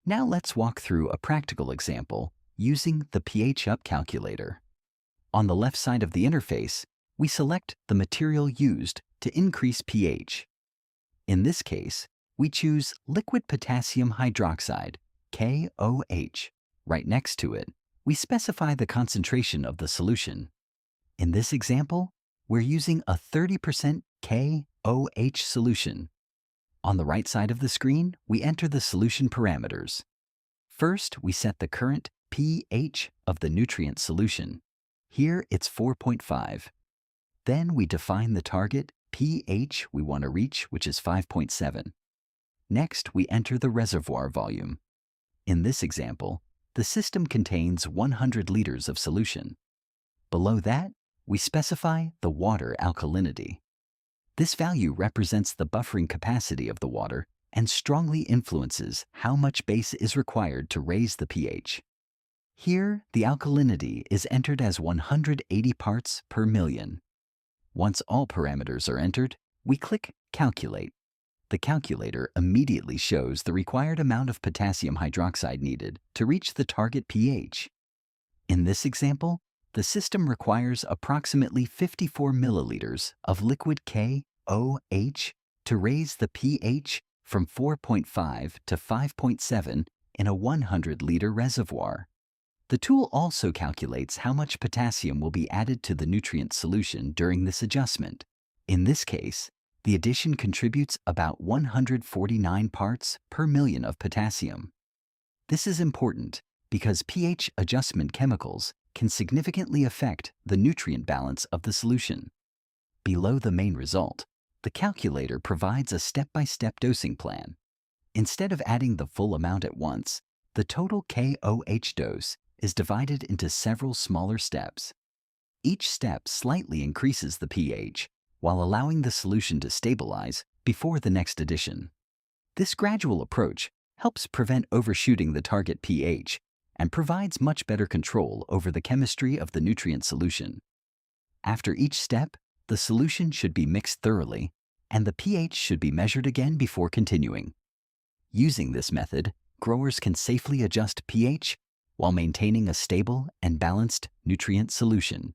Now let's walk through a practical example using the pH Up calculator. On the left side of the interface, we select the material used to increase pH. In this case, we choose liquid potassium hydroxide, KOH. Right next to it, we specify the concentration of the solution. In this example, we're using a 30% KOH solution. On the right side of the screen, we enter the solution parameters. First, we set the current pH of the nutrient solution. Here it's 4.5. Then we define the target pH we want to reach, which is 5.7. Next, we enter the reservoir volume. In this example, the system contains 100 liters of solution. Below that, we specify the water alkalinity. This value represents the buffering capacity of the water and strongly influences how much base is required to raise the pH. Here, the alkalinity is entered as 180 parts per million. Once all parameters are entered, we click Calculate. The calculator immediately shows the required amount of potassium hydroxide needed to reach the target pH. In this example, the system requires approximately 54 milliliters of liquid KOH to raise the pH from 4.5 to 5.7 in a 100-liter reservoir. The tool also calculates how much potassium will be added to the nutrient solution during this adjustment. In this case, the addition contributes about 149 parts per million of potassium. This is important because pH adjustment chemicals can significantly affect the nutrient balance of the solution. Below the main result, the calculator provides a step-by-step dosing plan. Instead of adding the full amount at once, the total KOH dose is divided into several smaller steps. Each step slightly increases the pH while allowing the solution to stabilize before the next addition. This gradual approach helps prevent overshooting the target pH and provides much better control over the chemistry of the nutrient solution. After each step, the solution should be mixed thoroughly, and the pH should be measured again before continuing. Using this method, growers can safely adjust pH while maintaining a stable and balanced nutrient solution.